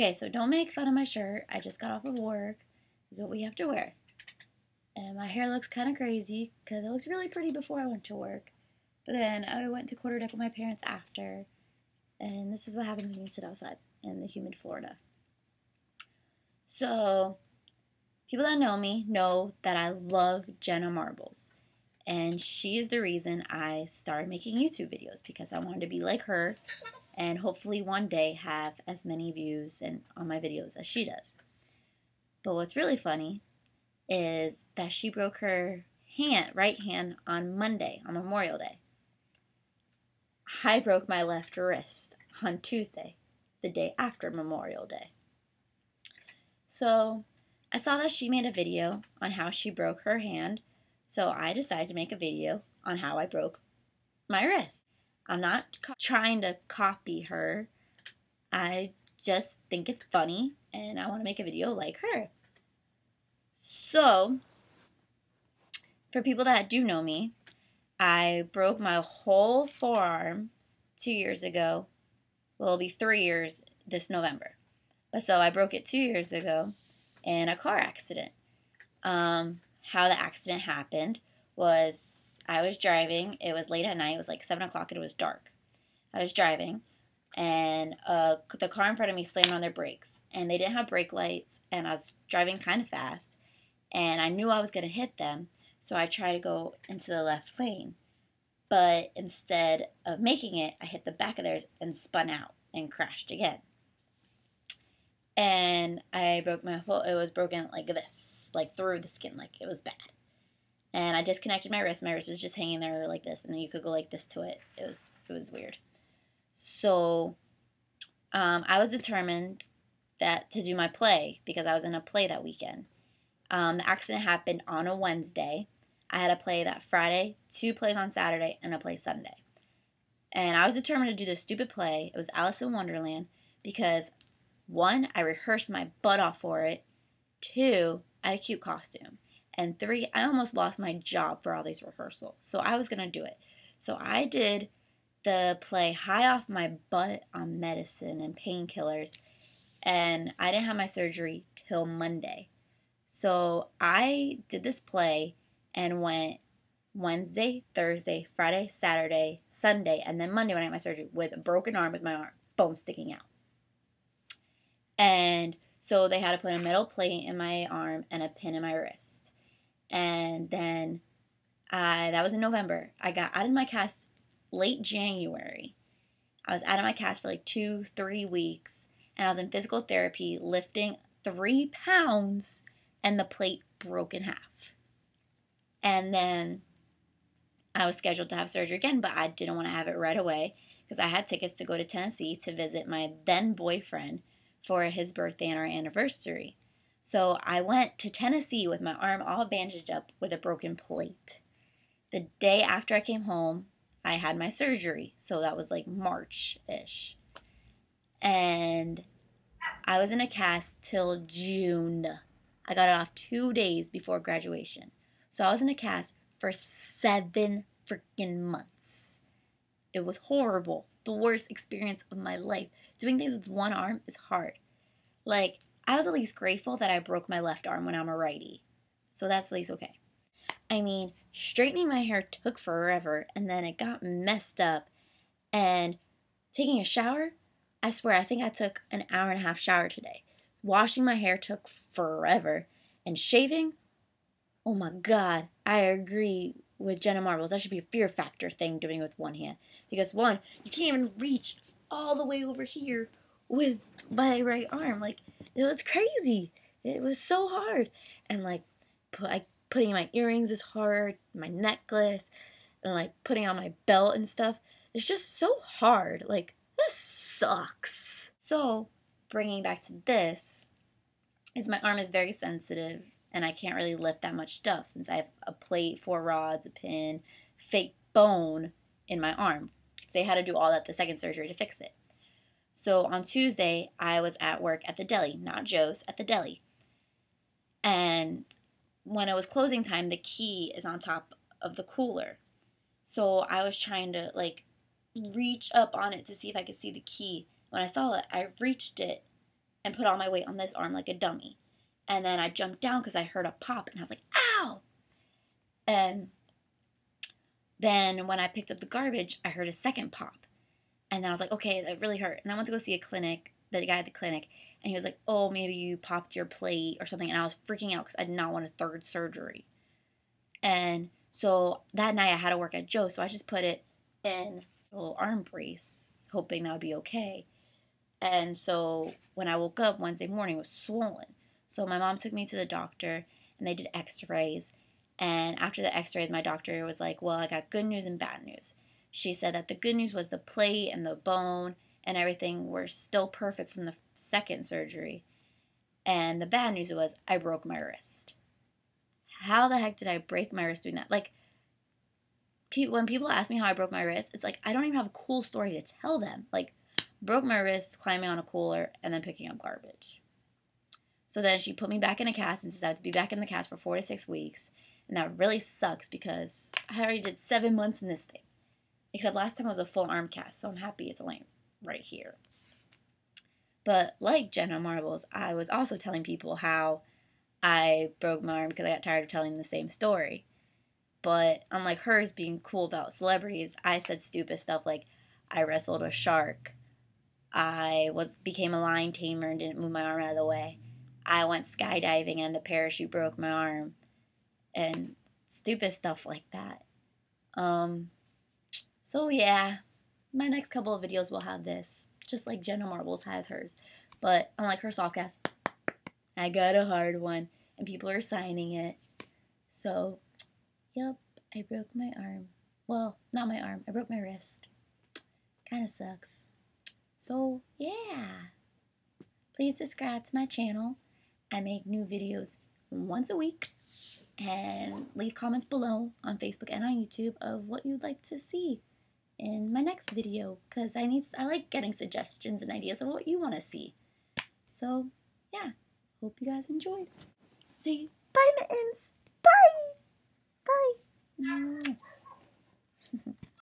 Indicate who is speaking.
Speaker 1: Okay, so don't make fun of my shirt. I just got off of work. This is what we have to wear. And my hair looks kind of crazy because it looks really pretty before I went to work. But then I went to quarter deck with my parents after. And this is what happens when you sit outside in the humid Florida. So, people that know me know that I love Jenna Marbles. And she is the reason I started making YouTube videos, because I wanted to be like her and hopefully one day have as many views on my videos as she does. But what's really funny is that she broke her right hand on Monday, on Memorial Day. I broke my left wrist on Tuesday, the day after Memorial Day. So I saw that she made a video on how she broke her hand, so I decided to make a video on how I broke my wrist. I'm not trying to copy her. I just think it's funny, and I want to make a video like her. So, for people that do know me, I broke my whole forearm 2 years ago. Well, it'll be 3 years this November. But so I broke it 2 years ago in a car accident. How the accident happened was I was driving. It was late at night. It was like 7 o'clock and it was dark. I was driving and the car in front of me slammed on their brakes. And they didn't have brake lights, and I was driving kind of fast. And I knew I was going to hit them, so I tried to go into the left lane. But instead of making it, I hit the back of theirs and spun out and crashed again. And I broke it was broken like this, like through the skin, like it was bad. And I disconnected my wrist. My wrist was just hanging there like this, and then you could go like this to it. It was weird. So I was determined to do my play, because I was in a play that weekend. The accident happened on a Wednesday. I had a play that Friday, 2 plays on Saturday, and a play Sunday. And I was determined to do this stupid play. It was Alice in Wonderland, because 1, I rehearsed my butt off for it. 2, I had a cute costume. And 3, I almost lost my job for all these rehearsals. So I was going to do it. So I did the play high off my butt on medicine and painkillers. And I didn't have my surgery till Monday. So I did this play and went Wednesday, Thursday, Friday, Saturday, Sunday, and then Monday when I had my surgery with a broken arm with my bone sticking out. And so they had to put a metal plate in my arm and a pin in my wrist. And then that was in November. I got out of my cast late January. I was out of my cast for like 2-3 weeks. And I was in physical therapy lifting 3 pounds, and the plate broke in half. And then I was scheduled to have surgery again, but I didn't want to have it right away because I had tickets to go to Tennessee to visit my then boyfriend for his birthday and our anniversary. So I went to Tennessee with my arm all bandaged up with a broken plate. The day after I came home, I had my surgery. So that was like March-ish. And I was in a cast till June. I got it off 2 days before graduation. So I was in a cast for 7 freaking months. It was horrible. The worst experience of my life. Doing things with one arm is hard. Like, I was at least grateful that I broke my left arm when I'm a righty. So that's at least okay. I mean, straightening my hair took forever, and then it got messed up. And taking a shower, I swear, I think I took an hour and a half shower today. Washing my hair took forever. And shaving, oh my God, I agree with Jenna Marbles. That should be a fear factor thing, doing it with one hand. Because 1, you can't even reach all the way over here with my right arm. Like, it was crazy. It was so hard. And like, putting my earrings is hard, my necklace, and like putting on my belt and stuff. It's just so hard. Like, this sucks. So, bringing back to this, is my arm is very sensitive, and I can't really lift that much stuff since I have a plate, 4 rods, a pin, fake bone in my arm. They had to do all that the second surgery to fix it. So on Tuesday, I was at work at the deli, not Joe's, at the deli. And when it was closing time, the key is on top of the cooler. So I was trying to like reach up on it to see if I could see the key. When I saw it, I reached it and put all my weight on this arm like a dummy. And then I jumped down because I heard a pop, and I was like, ow! And then when I picked up the garbage, I heard a second pop. And then I was like, okay, that really hurt. And I went to go see the guy at the clinic, and he was like, oh, maybe you popped your plate or something. And I was freaking out because I did not want a third surgery. And so that night I had to work at Joe's, so I just put it in a little arm brace, hoping that would be okay. And so when I woke up Wednesday morning, it was swollen. So my mom took me to the doctor, and they did x-rays. And after the x-rays, my doctor was like, well, I got good news and bad news. She said that the good news was the plate and the bone and everything were still perfect from the second surgery. And the bad news was I broke my wrist. How the heck did I break my wrist doing that? Like, when people ask me how I broke my wrist, it's like I don't even have a cool story to tell them. Like, broke my wrist climbing on a cooler and then picking up garbage. So then she put me back in a cast and says I have to be back in the cast for 4 to 6 weeks. And that really sucks because I already did 7 months in this thing. Except last time was a full arm cast, so I'm happy it's only right here. But like Jenna Marbles, I was also telling people how I broke my arm because I got tired of telling the same story. But unlike hers being cool about celebrities, I said stupid stuff like I wrestled a shark. I became a lion tamer and didn't move my arm out of the way. I went skydiving and the parachute broke my arm. And stupid stuff like that. So yeah, my next couple of videos will have this, just like Jenna Marbles has hers. But unlike her softcast, I got a hard one, and people are signing it. So, yep, I broke my arm. Well, not my arm, I broke my wrist. Kinda sucks. So, yeah. Please subscribe to my channel. I make new videos once a week. And leave comments below on Facebook and on YouTube of what you'd like to see in my next video, because I like getting suggestions and ideas of what you want to see. So, yeah, hope you guys enjoyed. See